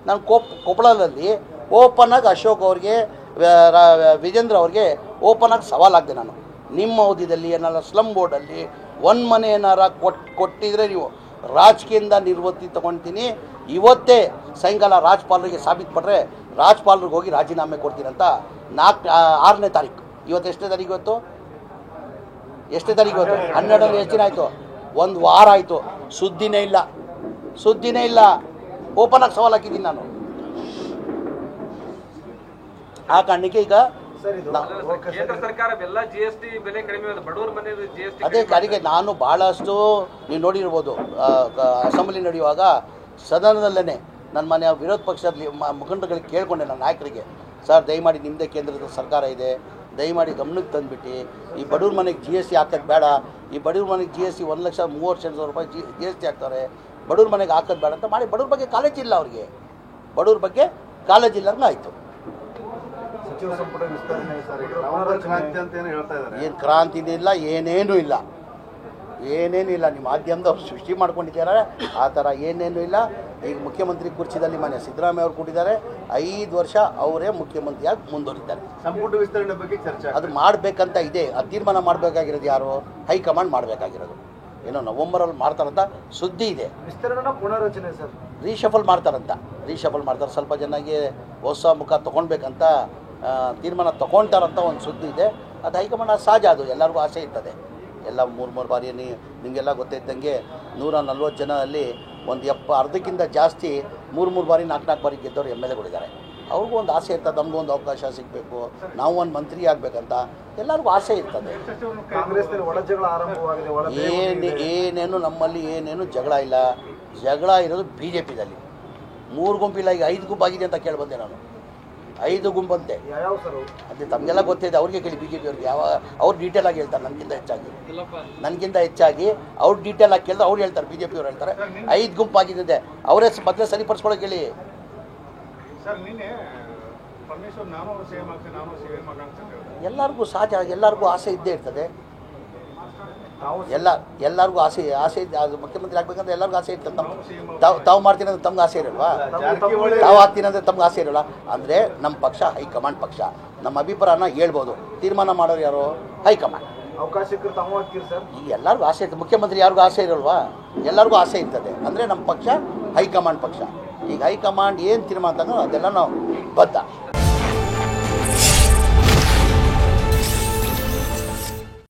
ನಾನು ಕೊಪ್ಪಳದಲ್ಲಿ ಓಪನಾಗಿ ಅಶೋಕ್ ಅವ್ರಿಗೆ ವಿಜೇಂದ್ರ ಅವ್ರಿಗೆ ಓಪನಾಗಿ ಸವಾಲಾಗಿದೆ. ನಾನು ನಿಮ್ಮ ಅವಧಿಯಲ್ಲಿ ಏನಾರ ಸ್ಲಮ್ ಬೋರ್ಡಲ್ಲಿ ಒಂದು ಮನೆ ಏನಾರ ಕೊಟ್ಟಿದ್ರೆ ನೀವು ರಾಜಕೀಯದಿಂದ ನಿರ್ವೃತ್ತಿ ತೊಗೊಳ್ತೀನಿ, ಇವತ್ತೇ ಸಾಯಂಕಾಲ ರಾಜ್ಪಾಲರಿಗೆ ಸಾಬೀತುಪಟ್ಟರೆ ರಾಜ್ಪಾಲರಿಗೆ ಹೋಗಿ ರಾಜೀನಾಮೆ ಕೊಡ್ತೀನಿ ಅಂತ 6ನೇ ತಾರೀಕು. ಇವತ್ತು ಎಷ್ಟನೇ ತಾರೀಕು? ಎಷ್ಟನೇ ತಾರೀಕು? 12ರಲ್ಲಿ ಎಷ್ಟು ದಿನ ಆಯಿತು? 1 ವಾರ ಆಯಿತು. ಸುದ್ದಿನೇ ಇಲ್ಲ. ಓಪನಾಗಿ ಸವಾಲು ಹಾಕಿದ್ದೀನಿ ನಾನು. ಆ ಕಾರಣಕ್ಕೆ ಈಗ ಅದೇ ಕಾರಿಗೆ ನಾನು ಭಾಳಷ್ಟು ನೀವು ನೋಡಿರ್ಬೋದು, ಅಸೆಂಬ್ಲಿ ನಡೆಯುವಾಗ ಸದನದಲ್ಲೇ ನನ್ನ ಮನೆಯ ವಿರೋಧ ಪಕ್ಷದ ಮುಖಂಡರುಗಳಿಗೆ ಕೇಳಿಕೊಂಡೆ, ನನ್ನ ನಾಯಕರಿಗೆ, ಸರ್ ದಯಮಾಡಿ ನಿಮ್ಮದೇ ಕೇಂದ್ರದ ಸರ್ಕಾರ ಇದೆ, ದಯಮಾಡಿ ಗಮನಕ್ಕೆ ತಂದುಬಿಟ್ಟು ಈ ಬಡವ್ರ ಮನೆಗೆ GST ಹಾಕೋದು ಬೇಡ, ಈ ಬಡವ್ರ ಮನೆಗೆ GST 1,30,000 ರೂಪಾಯಿ GST ಹಾಕ್ತಾರೆ, ಬಡವ್ರ ಮನೆಗೆ ಹಾಕೋದು ಬೇಡ ಅಂತ ಮಾಡಿ. ಬಡವ್ರ ಬಗ್ಗೆ ಕಾಳಜಿ ಇಲ್ಲ ಅವ್ರಿಗೆ, ಬಡವ್ರ ಬಗ್ಗೆ ಕಾಳಜಿ ಇಲ್ಲ ಆಯಿತು. ಸಚಿವ ಸಂಪುಟ ವಿಸ್ತರಣೆ ಏನು ಕ್ರಾಂತಿನೂ ಇಲ್ಲ, ಏನೇನೂ ಇಲ್ಲ. ನಿಮ್ಮ ಮಾಧ್ಯಮದವ್ರು ಸೃಷ್ಟಿ ಮಾಡ್ಕೊಂಡಿದ್ದಾರೆ, ಆ ಥರ ಏನೇನೂ ಇಲ್ಲ. ಈಗ ಮುಖ್ಯಮಂತ್ರಿ ಕುರ್ಚಿದಲ್ಲಿ ಮಾನ್ಯ ಸಿದ್ದರಾಮಯ್ಯ ಅವರು ಕೂತಿದ್ದಾರೆ, 5 ವರ್ಷ ಅವರೇ ಮುಖ್ಯಮಂತ್ರಿಯಾಗಿ ಮುಂದುವರಿತಾರೆ. ಸಂಪುಟ ವಿಸ್ತರಣೆ ಬಗ್ಗೆ ಚರ್ಚೆ ಅದು ಮಾಡಬೇಕಂತ ಇದೆ. ಅದು ತೀರ್ಮಾನ ಮಾಡಬೇಕಾಗಿರೋದು ಯಾರು? ಹೈಕಮಾಂಡ್ ಮಾಡಬೇಕಾಗಿರೋದು. ಏನೋ ನವೆಂಬರಲ್ಲಿ ಮಾಡ್ತಾರಂತ ಸುದ್ದಿ ಇದೆ. ವಿಸ್ತರಣೆ ಪುನರ್ರಚನೆ ಸರ್, ರೀಶಫಲ್ ಮಾಡ್ತಾರೆ. ಸ್ವಲ್ಪ ಜನಕ್ಕೆ ಹೊಸ ಮುಖ ತೊಗೊಳ್ಬೇಕಂತ ತೀರ್ಮಾನ ತೊಗೊಳ್ತಾರಂತ ಒಂದು ಸುದ್ದಿ ಇದೆ. ಅದು ಹೈಕಮಾಂಡ್ ಸಹಜ, ಅದು ಎಲ್ಲರಿಗೂ ಆಸೆ ಇರ್ತದೆ. ಎಲ್ಲ 3 ಬಾರಿ ನಿಮಗೆಲ್ಲ ಗೊತ್ತಿದ್ದಂಗೆ 140 ಜನರಲ್ಲಿ ಒಂದು ಅರ್ಧಕ್ಕಿಂತ ಜಾಸ್ತಿ 3 ಬಾರಿ 4 ಬಾರಿ ಗೆದ್ದವರು MLAಗಳಿದ್ದಾರೆ. ಅವ್ರಿಗೂ ಒಂದು ಆಸೆ ಇರ್ತದೆ, ನಮಗೂ ಒಂದು ಅವಕಾಶ ಸಿಗಬೇಕು, ನಾವು ಒಂದು ಮಂತ್ರಿ ಆಗಬೇಕಂತ ಎಲ್ಲರಿಗೂ ಆಸೆ ಇರ್ತದೆ. ಏನೇನು ನಮ್ಮಲ್ಲಿ ಏನೇನು ಜಗಳ ಇಲ್ಲ. ಜಗಳ ಇರೋದು BJPದಲ್ಲಿ 3 ಗುಂಪಿಲ್ಲ, ಈಗ 5 ಗುಂಪಾಗಿದೆ ಅಂತ ಕೇಳಿಬಂದೆ ನಾನು. 5 ಗುಂಪಂತೆ. ಅದೇ ತಮಗೆಲ್ಲ ಗೊತ್ತಿದೆ, ಅವ್ರಿಗೆ ಕೇಳಿ BJP ಅವ್ರಿಗೆ. ಅವ್ರು ಡೀಟೇಲ್ ಆಗಿ ಹೇಳ್ತಾರೆ ನನಗಿಂತ ಹೆಚ್ಚಾಗಿ ಅವ್ರು ಡೀಟೇಲ್ ಆಗಿ ಕೇಳಿದ್ರೆ ಅವ್ರು ಹೇಳ್ತಾರೆ, BJP ಅವ್ರು ಹೇಳ್ತಾರೆ 5 ಗುಂಪಾಗಿದೆ. ಅವರೇ ಮೊದಲೇ ಸರಿಪಡಿಸ್ಕೊಳ್ಳೋಕೆ ಹೇಳಿ. ಎಲ್ಲರಿಗೂ ಸಹಜ, ಎಲ್ಲರಿಗೂ ಆಸೆ ಇದ್ದೇ ಇರ್ತದೆ. ಎಲ್ಲರಿಗೂ ಆಸೆ ಅದು ಮುಖ್ಯಮಂತ್ರಿ ಆಗ್ಬೇಕಂದ್ರೆ ಎಲ್ಲರಿಗೂ ಆಸೆ ಇರ್ತದೆ. ತಾವು ಮಾಡ್ತೀನಿ ಅಂದ್ರೆ ತಮ್ಗೆ ಆಸೆ ಇರಲ್ವಾ? ತಾವು ಆಗ್ತೀನಿ ಅಂದರೆ ತಮ್ಗೆ ಆಸೆ ಇರಲ್ಲ. ಅಂದರೆ ನಮ್ಮ ಪಕ್ಷ ಹೈಕಮಾಂಡ್ ಪಕ್ಷ, ನಮ್ಮ ಅಭಿಪ್ರಾಯನ ಹೇಳ್ಬೋದು. ತೀರ್ಮಾನ ಮಾಡೋರು ಯಾರು? ಹೈಕಮಾಂಡ್. ಅವಕಾಶಕ್ಕೆ ತಾವು ಆಗ್ತೀರಿ ಸರ್? ಈಗ ಎಲ್ಲರಿಗೂ ಆಸೆ ಇರ್ತದೆ. ಮುಖ್ಯಮಂತ್ರಿ ಯಾರಿಗೂ ಆಸೆ ಇರಲ್ವಾ? ಎಲ್ಲರಿಗೂ ಆಸೆ ಇರ್ತದೆ. ಅಂದರೆ ನಮ್ಮ ಪಕ್ಷ ಹೈಕಮಾಂಡ್ ಪಕ್ಷ. ಈಗ ಹೈಕಮಾಂಡ್ ಏನು ತೀರ್ಮಾನ ತಗೊಂಡು ಅದೆಲ್ಲ ನಾವು ಬದ್ಧ.